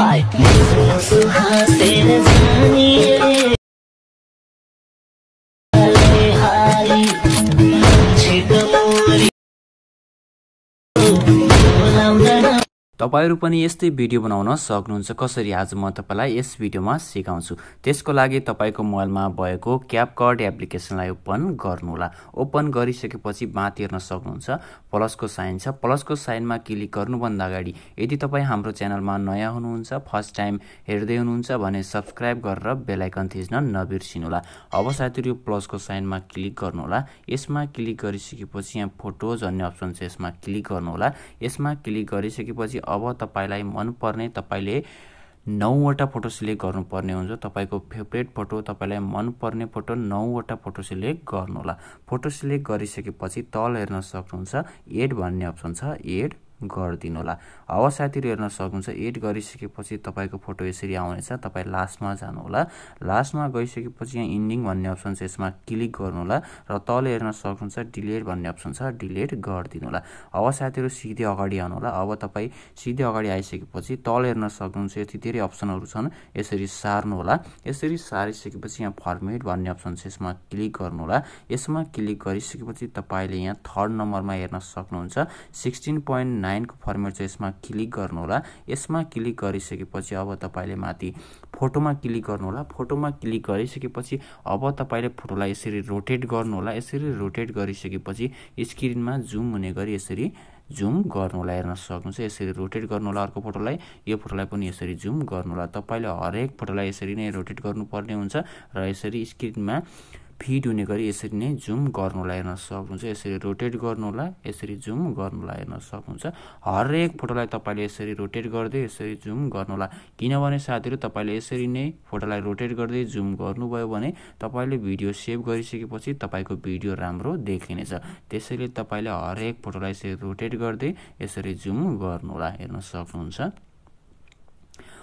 हाय मुसु हासेर जानिए हाय छिटो तपाईहरु पनि यस्तै भिडियो बनाउन सक्नुहुन्छ। कसरी आज म तपाईलाई यस भिडियोमा सिकाउँछु। त्यसको लागि तपाईको मोबाइलमा भएको क्यापकट एप्लिकेसनलाई ओपन गर्नुहोला। ओपन गरिसकेपछि माथि हेर्न सक्नुहुन्छ प्लसको साइन छ। प्लसको साइनमा क्लिक गर्नुभन्दा अगाडि यदि तपाई हाम्रो च्यानलमा नयाँ हुनुहुन्छ, फर्स्ट टाइम हेर्दै हुनुहुन्छ भने सब्स्क्राइब गरेर बेल आइकन थिच्न नबिर्सिनुहोला। अब साथीहरु यो प्लसको साइनमा क्लिक गर्नुहोला। यसमा क्लिक गरिसकेपछि यहाँ फोटोज भन्ने अप्सन छ, यसमा क्लिक गर्नुहोला। यसमा क्लिक गरिसकेपछि अब तपाईलाई मन पर्ने तपाईले 9 वटा फोटो सिलेक्ट गर्नुपर्ने हुन्छ। तपाईको फेभरेट फोटो, तपाईलाई मन पर्ने फोटो 9 वटा फोटो सिलेक्ट गर्नुहोला। फोटो सिलेक्ट गरिसकेपछि तल हेर्न सक्नुहुन्छ एड भन्ने अप्सन छ, एड गर्दिनुहोला। अब साथीहरु हेर्न सक्नुहुन्छ एड गरिसकेपछि तपाईको फोटो यसरी आउनेछ। तपाई लास्टमा जानुहोला। लास्टमा गइसकेपछि यहाँ इन्डिङ भन्ने अप्सन छ, यसमा क्लिक गर्नुहोला र तल हेर्न सक्नुहुन्छ डिलिट भन्ने अप्सन छ, डिलिट गर्दिनुहोला। अब साथीहरु सिधै अगाडि आउनुहोला। अब तपाई सिधै अगाडि आइसकेपछि तल हेर्न सक्नुहुन्छ यति धेरै अप्सनहरु छन्, यसरी सार्नुहोला। यसरी सारिसकेपछि यहाँ फर्मेट भन्ने अप्सन छ, यसमा क्लिक गर्नुहोला। यसमा क्लिक गरिसकेपछि तपाईले यहाँ थर्ड नम्बरमा हेर्न सक्नुहुन्छ 16.9 को फर्मेट छ, यसमा क्लिक गर्नुहोला। यसमा क्लिक गरिसकेपछि अब तपाईले माथि फोटोमा क्लिक गर्नुहोला। फोटोमा क्लिक गरिसकेपछि अब तपाईले फोटोलाई यसरी रोटेट गर्नुहोला। यसरी रोटेट गरिसकेपछि स्क्रिनमा जुम हुने गरी यसरी जुम गर्नुहोला। हेर्न सक्नुहुन्छ यसरी रोटेट गर्नुहोला अर्को फोटोलाई, यो फोटोलाई पनि यसरी जुम गर्नुहोला। तपाईले हरेक फोटोलाई यसरी नै रोटेट गर्नुपर्ने हुन्छ र यसरी स्क्रिनमा फिट हुने गरी यसरी नै जुम गर्नुहोला। हेर्न सक्नुहुन्छ यसरी रोटेट गर्नुहोला, यसरी जुम गर्नुहोला। हेर्न सक्नुहुन्छ हरेक फोटोलाई तपाईले यसरी रोटेट गर्दै यसरी जुम गर्नुहोला। किनभने साथीहरु तपाईले यसरी नै फोटोलाई रोटेट गर्दै जुम गर्नुभयो भने तपाईले भिडियो सेभ गरिसकेपछि तपाईको भिडियो राम्रो देखिनेछ। त्यसैले तपाईले हरेक फोटोलाई यसरी रोटेट गर्दै यसरी जुम गर्नुहोला। हेर्न सक्नुहुन्छ।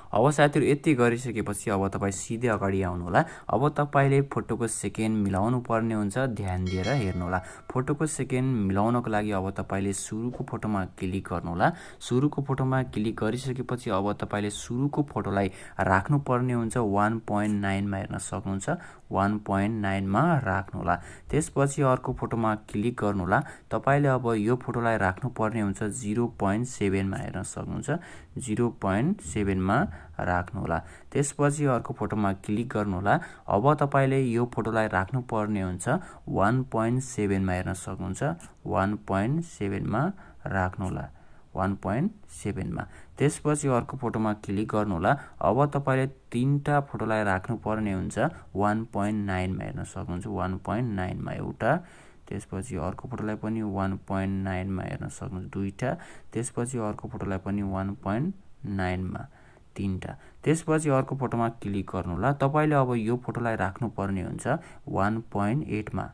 अब साथीहरु यति गरिसकेपछि अब तपाई सिधै अगाडि आउनुहोला। अब तपाईले फोटोको सेकेन्ड मिलाउनु पर्ने हुन्छ, ध्यान दिएर हेर्नुहोला। फोटोको सेकेन्ड मिलाउनको लागि अब तपाईले सुरुको फोटोमा क्लिक गर्नुहोला। सुरुको फोटोमा क्लिक गरिसकेपछि अब तपाईले सुरुको फोटोलाई राख्नु पर्ने हुन्छ 1.9 मा। हेर्न सक्नुहुन्छ 1.9 मा राख्नुहोला। त्यसपछि अर्को फोटोमा क्लिक गर्नुहोला। तपाईले अब यो फोटोलाई राख्नु पर्ने हुन्छ 0.7 मा। हेर्न सक्नुहुन्छ 0.7 मा राख्नुहोला। त्यसपछि अर्को फोटोमा क्लिक गर्नुहोला। अब तपाईले यो फोटोलाई राख्नु पर्ने हुन्छ 1.7 मा। हेर्न सक्नुहुन्छ 1.7 मा राख्नुहोला, 1.7 मा। त्यसपछि अर्को फोटोमा क्लिक गर्नुहोला। अब तपाईले तीनटा फोटोलाई राख्नु पर्ने हुन्छ 1.9 मा। हेर्न सक्नुहुन्छ 1.9 मा एउटा, त्यसपछि अर्को फोटोलाई पनि 1.9 मा। हेर्न सक्नुहुन्छ दुईटा, त्यसपछि अर्को फोटोलाई पनि 1.9 मा तीनटा। त्यसपछि अर्को फोटोमा क्लिक गर्नुहोला। तपाईले अब यो फोटोलाई राख्नु पर्ने हुन्छ 1.8 मा।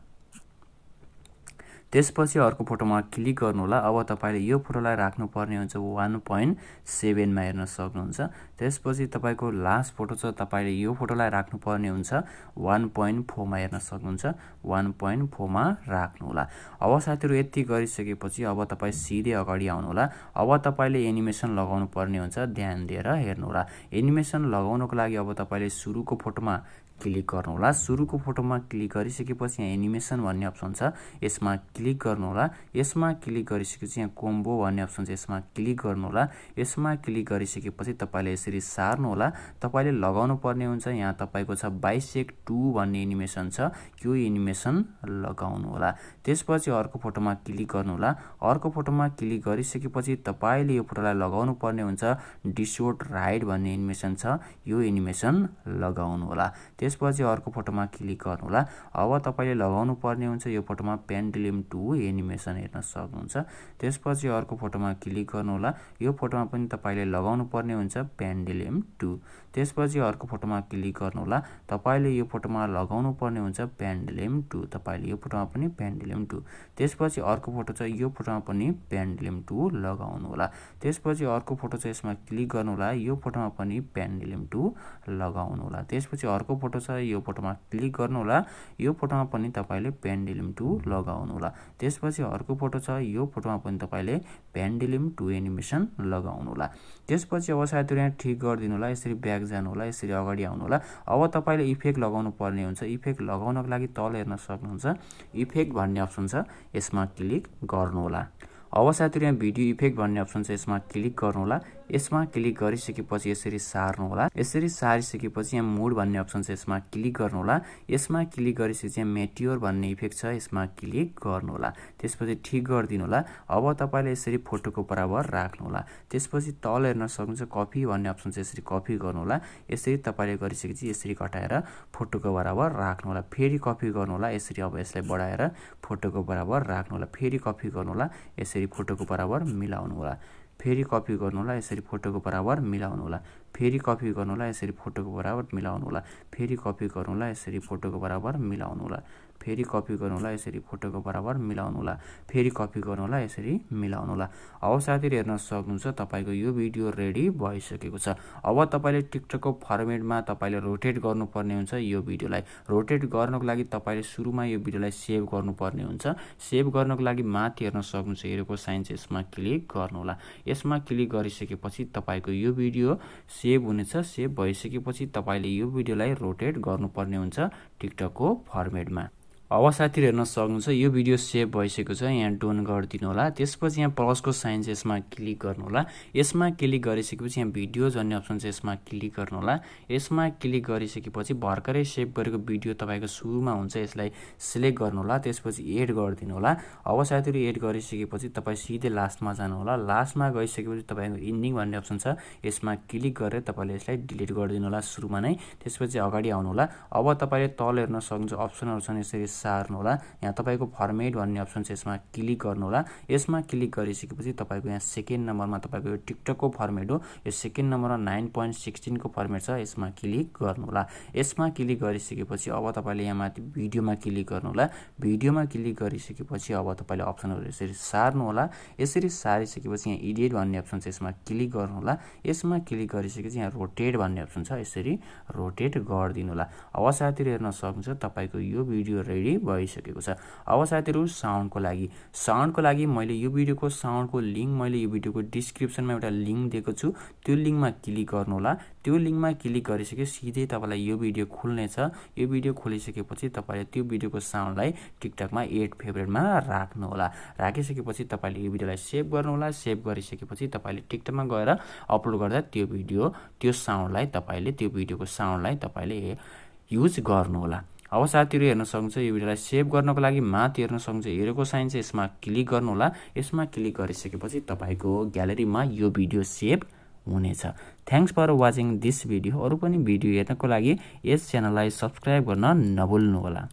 त्यसपछि अर्को फोटोमा क्लिक गर्नुहोला। अब तपाईले यो फोटोलाई राख्नु पर्ने हुन्छ 1.7 मा। हेर्न सक्नुहुन्छ। त्यसपछि तपाईको लास्ट फोटो छ, तपाईले यो फोटोलाई राख्नु पर्ने हुन्छ 1.4 मा। हेर्न सक्नुहुन्छ 1.4 मा राख्नुहोला। अब साथीहरु यति गरिसकेपछि अब तपाई सिधै अगाडि आउनुहोला। अब तपाईले एनिमेसन लगाउनु पर्ने हुन्छ, ध्यान दिएर हेर्नुहोला। एनिमेसन लगाउनको लागि अब तपाईले सुरुको फोटोमा क्लिक गर्नुहोला। सुरुको फोटोमा क्लिक गरिसकेपछि यहाँ एनिमेसन भन्ने अप्सन छ, यसमा क्लिक गर्नुहोला। यसमा क्लिक गरिसकेपछि यहाँ कोम्बो भन्ने अप्सन छ, यसमा क्लिक गर्नुहोला। यसमा क्लिक गरिसकेपछि तपाईले यसरी सार्नुहोला। तपाईले लगाउनु पर्ने हुन्छ यहाँ तपाईको छ बाइसेक्ट 2 भन्ने एनिमेसन छ, यो एनिमेसन लगाउनु होला। त्यसपछि अर्को फोटोमा क्लिक गर्नुहोला। अर्को फोटोमा क्लिक गरिसकेपछि तपाईले यो फोटोलाई लगाउनु पर्ने हुन्छ डिस्टोर्ट राइट भन्ने एनिमेसन छ, यो एनिमेसन लगाउनु होला। त्यसपछि अर्को फोटोमा क्लिक गर्नुहोला। अब तपाईले लगाउनु पर्ने हुन्छ यो फोटोमा पेन्डुलम 2 एनिमेसन। हेर्न सक्नुहुन्छ। त्यसपछि अर्को फोटोमा क्लिक गर्नुहोला। यो फोटोमा पनि तपाईले लगाउनु पर्ने हुन्छ पेन्डुलम 2। त्यसपछि अर्को फोटोमा क्लिक गर्नुहोला। तपाईले यो फोटोमा लगाउनु पर्ने हुन्छ पेन्डुलम 2। तपाईले यो फोटोमा पनि पेन्डुलम 2। त्यसपछि अर्को फोटो छ, यो फोटोमा पनि पेन्डुलम 2 लगाउनु होला। त्यसपछि अर्को फोटो छ, यसमा क्लिक गर्नुहोला। यो फोटोमा पनि पेन्डुलम 2 लगाउनु होला। त्यसपछि अर्को फोटो फोटो छ यो फोटोमा क्लिक गर्नु होला यो फोटोमा पनि तपाईले पेन्डुलम 2 लगाउनु होला त्यसपछि अर्को फोटो छ यो फोटोमा पनि तपाईले पेन्डुलम 2 एनिमेसन लगाउनु होला त्यसपछि अब साथीहरु यहाँ ठीक गर्दिनु होला यसरी ब्याक जानु होला यसरी अगाडि आउनु होला अब तपाईले इफेक्ट लगाउनु पर्ने हुन्छ इफेक्ट लगाउनको लागि तल हेर्न सक्नुहुन्छ इफेक्ट भन्ने अप्सन छ यसमा क्लिक गर्नु होला अब साथीहरु यहाँ भिडियो इफेक्ट भन्ने अप्सन छ यसमा क्लिक गर्नु होला यसमा क्लिक गरिसकेपछि यसरी सार्नु होला यसरी सारिसकेपछि यहाँ मोड भन्ने अप्सन छ यसमा क्लिक गर्नु होला यसमा क्लिक गरिसकेपछि यहाँ मेटियोर भन्ने इफेक्ट छ यसमा क्लिक गर्नु होला त्यसपछि ठीक गर्दिनु होला अब तपाईले यसरी फोटोको बराबर राख्नु होला त्यसपछि तल हेर्न सक्नुहुन्छ कपी भन्ने अप्सन छ यसरी कपी गर्नु होला यसरी तपाईले गरिसकेपछि यसरी घटाएर फोटोको बराबर राख्नु होला फेरि कपी गर्नु होला यसरी अब यसलाई बढाएर फोटोको बराबर राख्नु होला फेरि कपी गर्नु होला यसरी फोटोको बराबर मिलाउनु होला फेरि कपी गर्नु होला यसरी फोटोको बराबर मिलाउनु होला फेरि कपी गर्नु होला यसरी फोटोको बराबर मिलाउनु होला फेरि कपी गर्नु होला यसरी फोटोको बराबर मिलाउनु होला फेरि कपी गर्नु होला यसरी फोटोको बराबर मिलाउनु होला फेरि कपी गर्नु होला यसरी मिलाउनु होला अब साथीहरु हेर्न सक्नुहुन्छ तपाईको यो भिडियो रेडी भइसकेको छ अब तपाईले टिकटकको फर्मेटमा तपाईले रोटेट गर्नुपर्ने हुन्छ यो भिडियोलाई रोटेट गर्नको लागि तपाईले सुरुमा यो भिडियोलाई सेभ गर्नुपर्ने हुन्छ सेभ गर्नको लागि माथि हेर्न सक्नुहुन्छ एरोको साइन छ यसमा क्लिक गर्नु होला यसमा क्लिक गरिसकेपछि तपाईको यो भिडियो सेभ हुनेछ सेभ भइसकेपछि तपाईले यो भिडियोलाई रोटेट गर्नुपर्ने हुन्छ टिकटकको फर्मेटमा अब साथीहरु हेर्न सक्नुहुन्छ यो भिडियो सेभ भइसकेको छ यहाँ डन गर्दिनु होला त्यसपछि यहाँ प्लसको साइन छ यसमा क्लिक गर्नु होला यसमा क्लिक गरिसकेपछि यहाँ भिडियोज भन्ने अप्सन छ यसमा क्लिक गर्नु होला यसमा क्लिक गरिसकेपछि भर्खरै सेभ गरेको भिडियो तपाईको सुरुमा हुन्छ यसलाई सिलेक्ट गर्नु होला त्यसपछि एड गर्दिनु होला अब साथीहरु एड गरिसकेपछि तपाई सिधै लास्टमा जानु होला लास्टमा गइसकेपछि तपाईको इन्डिङ भन्ने अप्सन छ यसमा क्लिक गरेर तपाईले यसलाई डिलिट गर्दिनु होला सुरुमा नै त्यसपछि अगाडि आउनु होला अब तपाईले तल हेर्न सक्नुहुन्छ अप्सनहरु छन् यसरी सार्नु होला यहाँ तपाईको फर्मेट भन्ने अप्सन छ यसमा क्लिक गर्नु होला यसमा क्लिक गरिसकेपछि तपाईको यहाँ सेकेन्ड नम्बरमा तपाईको यो टिकटकको फर्मेट हो यो सेकेन्ड नम्बरमा 9.16 को फर्मेट छ यसमा क्लिक गर्नु होला यसमा क्लिक गरिसकेपछि अब तपाईले यहाँ माथि भिडियोमा क्लिक गर्नु होला भिडियोमा क्लिक गरिसकेपछि अब तपाईले अप्सनहरु यसरी सार्नु होला यसरी सारिसकेपछि यहाँ एडिट भन्ने अप्सन छ यसमा क्लिक गर्नु होला यसमा क्लिक गरिसकेपछि यहाँ रोटेट भन्ने अप्सन छ यसरी रोटेट गर्दिनु होला अब साथीहरु हेर्न सक्नुहुन्छ तपाईको यो भिडियो रेडी भइसकेको छ अब साथीहरु साउन्डको लागि मैले यो भिडियोको साउन्डको लिंक मैले यो भिडियोको डिस्क्रिप्सनमा एउटा लिंक दिएको छु त्यो लिंकमा क्लिक गर्नु होला त्यो लिंकमा क्लिक गरिसके सिधै तपाईलाई यो भिडियो खुल्नेछ यो भिडियो खोलिसकेपछि तपाईले त्यो भिडियोको साउन्डलाई टिकटकमा एड फेभरेटमा राख्नु होला राखिसकेपछि तपाईले यो भिडियोलाई सेभ गर्नु होला सेभ गरिसकेपछि तपाईले टिकटकमा गएर अपलोड गर्दा त्यो भिडियो त्यो साउन्डलाई तपाईले त्यो भिडियोको साउन्डलाई तपाईले युज गर्नु होला अब साथीहरु हेर्न सक्नुहुन्छ यो भिडियोलाई सेभ गर्नको लागि माथि हेर्न सक्नुहुन्छ एरोको साइन छ यसमा क्लिक गर्नु होला यसमा क्लिक गरिसकेपछि तपाईको ग्यालेरीमा यो भिडियो सेभ हुनेछ thanks for watching this video अरु पनि भिडियो हेर्नको लागि यस च्यानललाई सब्स्क्राइब गर्न नभुल्नु होला